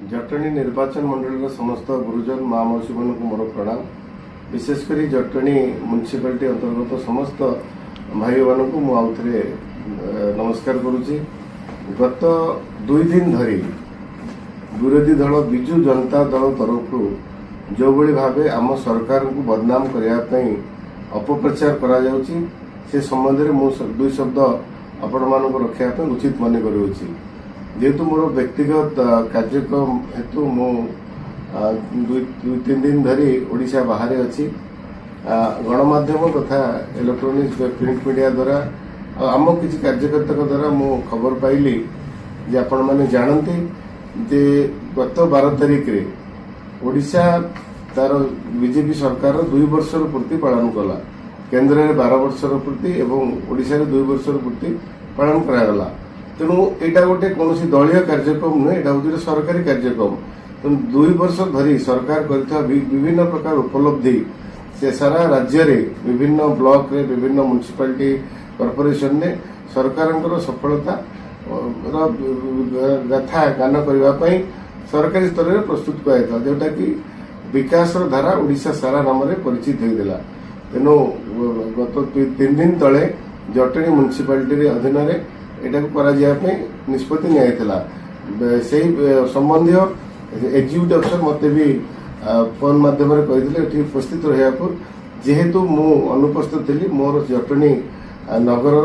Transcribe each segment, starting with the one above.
जटणी निर्वाचन मंडल समस्त गुरुजन माँ मौसी मान मोर प्रणाम। विशेषकर जटणी म्युनिसिपालिटी अंतर्गत समस्त भाई मान मुझे नमस्कार करुच्ची। गत 2 दिन धरी विरोधी दल विजु जनता दल तरफ जो बड़ी भावे आम सरकार को बदनाम करने अपप्रचार करा जाउची से संबंध में मुझे 2 शब्द आपण मान रखापी उचित मन करुच्ची। जेहेतु मोर व्यक्तिगत कार्यक्रम हेतु मु 2-3 दिन धरी ओडिशा बाहर अच्छी गणमाध्यम तथा इलेक्ट्रोनिक्स प्रिंट मीडिया द्वारा आम किसी कार्यकर्ता द्वारा मु खबर पाइली जे आपण माने जानते जे गत 12 तारिख रे ओडिशा तार बीजेपी सरकार 2 वर्षर पूर्ति पालन कला। केंद्र में 12 वर्षर पूर्ति एवं ओडिशा रे 2 वर्षर पूर्ति पालन करागला। तेणु यहाँ गोटे कौन दलीय कार्यक्रम नुहे, यहाँ हूँ सरकारी कार्यक्रम। तेणु 2 वर्ष धरी सरकार कर विभिन्न प्रकार उपलब्धि से सारा राज्य रे विभिन्न ब्लॉक रे विभिन्न म्युनिसिपालिटी कॉर्पोरेशन ने सरकार सफलता गाथा गान करने सरकारी स्तर में प्रस्तुत किया जोटा कि विकास धारा ओडिशा सारा नाम परिचित होता। तेणु गत 3 दिन तले जटणी म्युनिसिपालिटी अधीन यहाँ निष्पत्ति नि संबंधी एक्जिक्यूटिव अफिसर मत भी फोन माध्यम कही उपस्थित रहा जेहेतु मु अनुपस्थित थी मोर जटणी नगर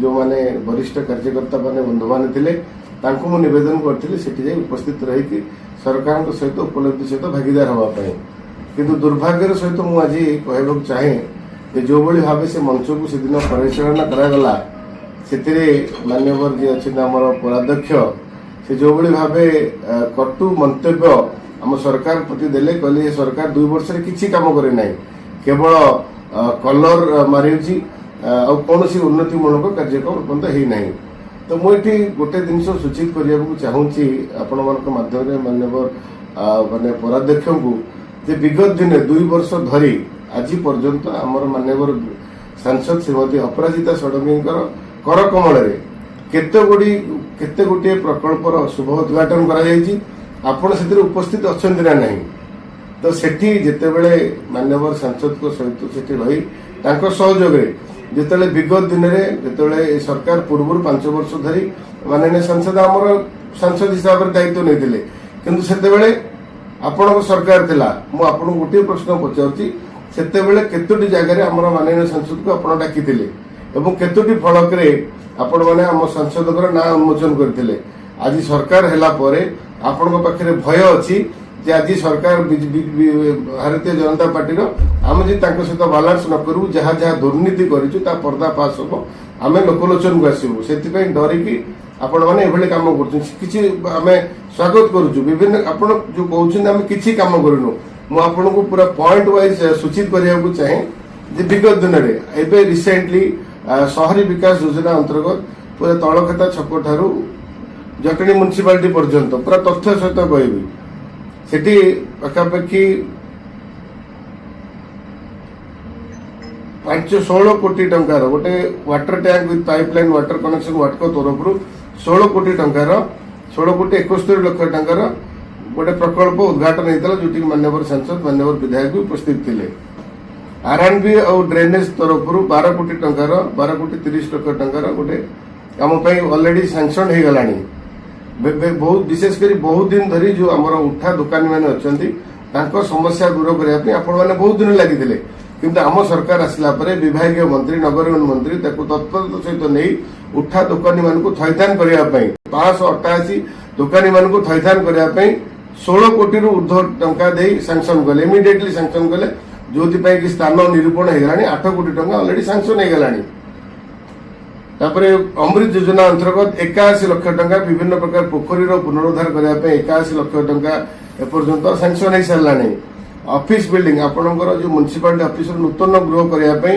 जो माने वरिष्ठ कार्यकर्ता माने बंधु माने थिले तांको मु निवेदन करथिले सेठी जाई उपस्थित रही सरकार सहित उपलब्धि सहित भागीदार होगापाई। किंतु दुर्भाग्यर सहित मु आज कहवाक चाहे कि जो भली भाव से मंच को से दिन परिचालना करागला से मान्यवर जी अच्छे आम पौराध्यक्ष से जो भली भाव कटु मंतव्य आम सरकार प्रति देले कहले सरकार 2 वर्ष किसी काम करे ना केवल कलर मारी कौन उन्नतिमूलक कार्यक्रम पर्यंत है ना। तो मुझे गोटे जिन सूचित करने चाहूँगी आपण माध्यम मान्यवर माने पौराध्यक्ष को जे विगत दिन 2 वर्ष धरी आज पर्यंत आमर मान्यवर सांसद श्रीमती अपराजिता षडंगी कर कमल केते गोटे प्रकल्पर शुभ उद्घाटन कर उपस्थित अच्छा ना नहीं। तो सेठी जितेबले मान्यवर सांसद को सहित सेठी रही सहयोग जिते विगत दिन में जो सरकार पूर्व 5 वर्ष धरी माननीय सांसद आमर सांसद हिसाब से दायित्व नहीं किंतु सेतेबेले आपण सरकार थिला मु आपन गोटे प्रश्न पचारुची सेतेबेले केतोटी जगह आमर माननीय सांसद को आपण डाकिथिले एवं केतोटी फलक रे आपण माने आम सांसद ना उन्मोचन करथिले। आज सरकार हैला परे आपण पाखरे भय अछि जे आज सरकार भारतीय जनता पार्टी आम जी सहित बालांस न करू जहाँ जहाँ दुर्नीति करूँ पर्दाफाश हम आम लोकलोचन को आसबू से डरिकी आपण मैंने ये कम कर स्वागत करुचु विभिन्न आपण जो कहते आम किसी कम करूँ मुझे को पूरा पॉइंट वाइज सूचित करने चाहे विगत दिन में रिसेंटली शहरी विकास योजना अंतर्गत पूरा तलखेता छक ठारू जटणी म्युनिसिपालिटी पर्यंत पूरा तथ्य सहित कहबी सेठी पाखापाखि 16 कोटी टंकार गोटे water tank with pipeline water connection वाटको तरफ 16 कोटी टंकार 16 कोटी 71 लाख टंकार गोटे प्रकल्प उद्घाटन होता जो मान्यवर सांसद मान्यवर विधायक भी उपस्थित थे। आरएनबी और ड्रेनेज तरफ 12 कोटी टंकार 12 कोटी 30 लाख टंकार गोटे आम ऑलरेडी सैंक्शन हो गलानी। बहुत विशेषकर बहुत दिन धरी जो आमर उठा दुकानी मैंने अच्छा समस्या दूर करने आपण मैंने बहुत दिन लगी किंतु आम सरकार आसला विभागीय मंत्री नगर मंत्री तत्परता सहित नहीं उठा दुकानी मान थैथान करने 588 दुकानी मान थैथान करने 16 कोटी ऊर्ध्व टंका दे सैंक्शन कले इमिडिएटली सैंक्शन कले जो कि स्थान निरूपण हो गला 8 कोटी टंका ऑलरेडी सैंक्शन हो गलानी। तापरे अमृत योजना अंतर्गत 81 लाख टंका विभिन्न प्रकार पोखरी पुनरुद्धार करने 81 लाख टंका एपर्यंत सैंक्शन हो सारे। ऑफिस बिल्डिंग आपणकर जो म्युनिसिपालिटी ऑफिस नूतन गृह करने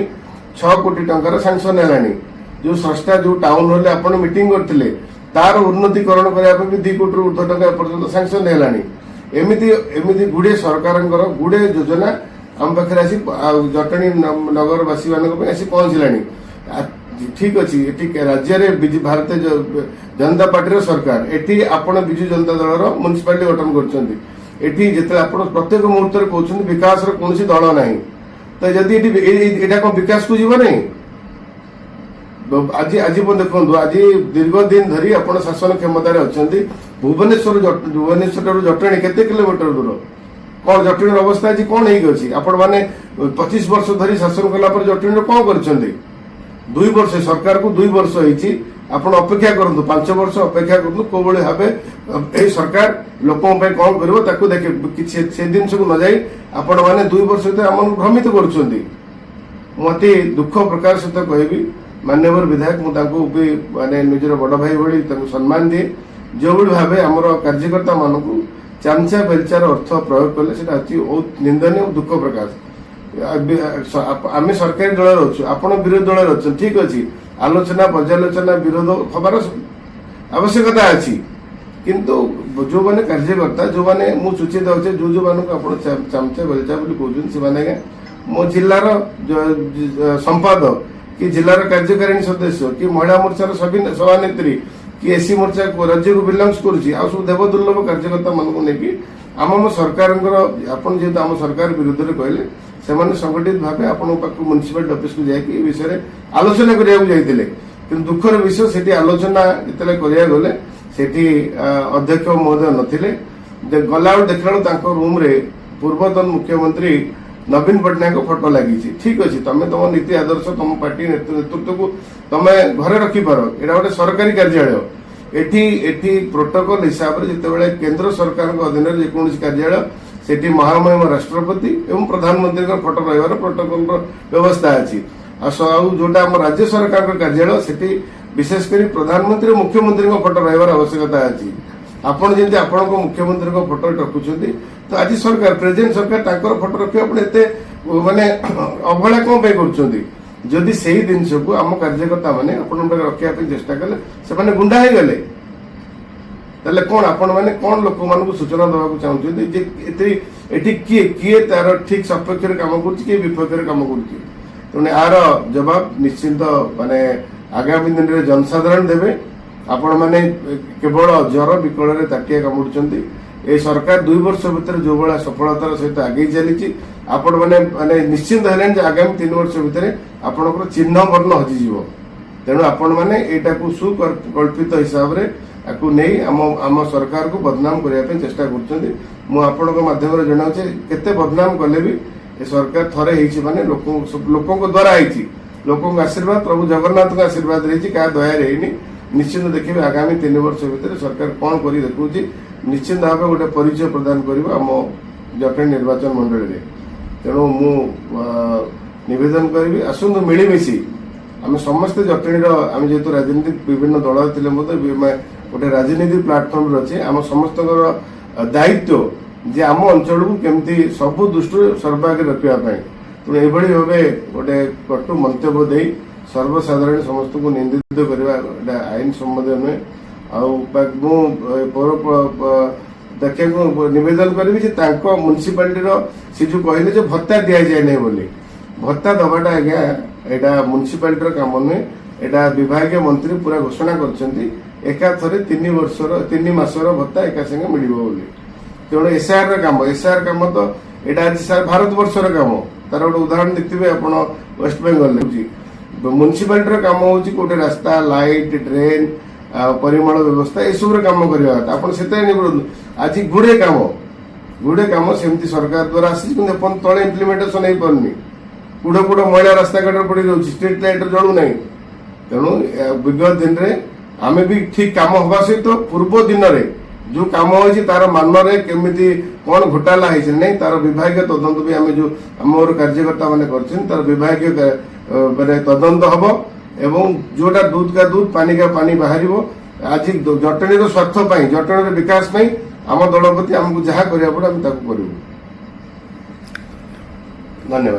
6 कोटी टंकार सैंक्शन है। जो संस्था जो टाउन हॉल आप मीटिंग करते तार उन्नतीकरण करने भी 2 कोटी ऊर्ध्व टंका एपर्यंत सैंक्शन है। एमती गुड़े सरकार गुड़े योजना आम पाखे आसी जटणी नगरवासी मान आसी पहुंचला। ठीक अच्छी एटी राज्य में बिजु भारतीय जनता पार्टी सरकार एटी आपण बिजु जनता दल म्युनिसिपालिटी गठन करछंती जिते आप प्रत्येक मुहूर्त कहते विकास कौन दल ना तो जदि कौन विकास को जीव नहीं आज आज देखो आज दीर्घ दिन धरी आप शासन क्षमतार अच्छा भुवनेश्वर जटणी केते किलोमीटर दूर कौन जटणी अवस्था आज कौन होगी आपण मैंने 25 वर्ष धरी शासन कला जटणी कौन कर 2 वर्ष सरकार को 2 वर्ष होती आपण अपेक्षा करूँ 5 वर्ष अपेक्षा करूँ कौ भाव ये सरकार लोकों कौन कर देखे किसी से जिनस को न जाई आपण मैंने 2 वर्ष आम भ्रमित कर दुख प्रकार सहित कहबी मान्यवर विधायक मुझे माने निजर बड़ भाई भाई सम्मान दिए जो भी भाव आम कार्यकर्ता मानक चामचा बेलचार अर्थ प्रयोग कले से बहुत निंदनीय दुख प्रकाश आम सरकारी दल अच्छु आपण विरोधी दल अच्छे ठीक अच्छे आलोचना पर्यालोचना विरोध हबार आवश्यकता अच्छी किंतु जो मैंने कार्यकर्ता जो मैंने मुझे सूचित अच्छे जो जो मानक आप चामचा बेलचा कहते से मो जिलार संपादक कि जिलार कार्यकारिणी सदस्य कि महिला मोर्चार सभानेत्री कि एसी मोर्चा राज्य को बिलंगस करुच्ची आ सब देवदुर्लभ कार्यकर्ता मानक नहीं आम सरकार जेहतु आम सरकार विरुद्ध में कहले से संगठित भाव आपण म्युनिसिपालिटी ऑफिस को जाकि विषय आलोचना करते दुखर विषय से आलोचना जिते गले से अध्यक्ष महोदय नथिले गला देखला रूम रे पूर्वतन मुख्यमंत्री नवीन पट्टनायक फोटो लगी ठीक अच्छे तुम तुम नीति आदर्श तुम पार्टी नेतृत्व को तुम घरे रखिपार यहाँ गोटे सरकारी कार्यालय एटी प्रोटोकॉल हिसाब से जिते केंद्र सरकार अधीन जेकोसी कार्यालय से महामहिम राष्ट्रपति एवं प्रधानमंत्री फोटो रही प्रोटोकॉल व्यवस्था अच्छी जोटा आम राज्य सरकार कार्यालय से विशेषकर प्रधानमंत्री मुख्यमंत्री फोटो रही आवश्यकता अच्छी आपण जमी आपण मुख्यमंत्री फोटो रखुंट तो आज सरकार प्रेजेंट सरकार फोटो रखिए माने अवहेला कौन कर से जिनस को आम कार्यकर्ता मैंने रखा चेष्टा कले से गुंडा हो गले ताले कौन आपण मैंने कौन लोक मान सूचना देवाक चाहते किए किए तार ठीक सपक्ष काम कर विपक्ष काम कर यार जवाब निश्चिंत माने आगामी दिन में जनसाधारण देवे आपण मैंने केवल ज्वर विकल ताटिया कामुड़ी ये सरकार 2 वर्ष भितर जो भाया सफलतार सहित आगे चली आपण मैंने निश्चिंत है आगामी 3 वर्ष भितर आपंकर चिन्ह वर्ण हजिज तेणु आपण मैंने यहाँ सुकल्पित हिसाब से नहीं आम सरकार को बदनाम करने चेष्टा करध्यम जनाऊे केते बदनाम कले भी ये सरकार थरे माने लोकों द्वारा लोकों आशीर्वाद प्रभु जगन्नाथ आशीर्वाद रही क्या दया रही निश्चित देखिए आगामी 3 वर्ष भितर सरकार कौन कर देखुची निश्चित भाव गोटे परिचय प्रदान कर आम जटणी निर्वाचन मंडल में तेणु मु निवेदन करी आसतु मिलमिशी आम समस्ते जटणी आम जेहेतु राजनीतिक विभिन्न दल थे गोटे राजनीतिक प्लाटफर्म अच्छे आम समस्त दायित्व जे आम अंचल को केमती सबु दृष्टि सर्वागे रखापी तेणु ये भाव गोटे कटु मंतव्य दे सर्वसाधारण समस्त को निंदित करवा आईन सम्मत नुहे देखा नवेदन करी म्युनिसिपालिटी से जो कहले भत्ता दि जाए ना बोली भत्ता दबाटा आज्ञा यहाँ म्युनिसिपालिटी काम नुहे यहाँ विभागीय मंत्री पूरा घोषणा कर 3 मासर भत्ता एका संगे मिल तेणु एसआर काम तो यहाँ आज सारा भारत वर्षर काम तार गोटे उदाहरण देखिए आप वेस्ट बेंगल म्युनिसिपालिटी काम होटे रास्ता लाइट ड्रेन परिमल व्यवस्था ये सब कम करवा आप आज गुड़े काम सेमती सरकार द्वारा आसी तले इम्प्लीमेंटेशन हो पारनी कूड़ कूड़ मैला रास्ता घाट पड़ रही स्ट्रीट लाइट जलू ना तेणु विगत दिन में आम भी ठीक काम हवा सहित पूर्व दिन में जो काम हो तार मान केमी कौन घोटाला है तार विभागीय तदंत भी आम जो आम कार्यकर्ता मैंने कर विभागीय मैंने तदंत हम एवं जोटा दूध का दूध पानी का पानी बाहर आज जटणी स्वार्थ जटणी विकास आम दल प्रति आमको जहाँ करा पड़े आम करूँ। धन्यवाद।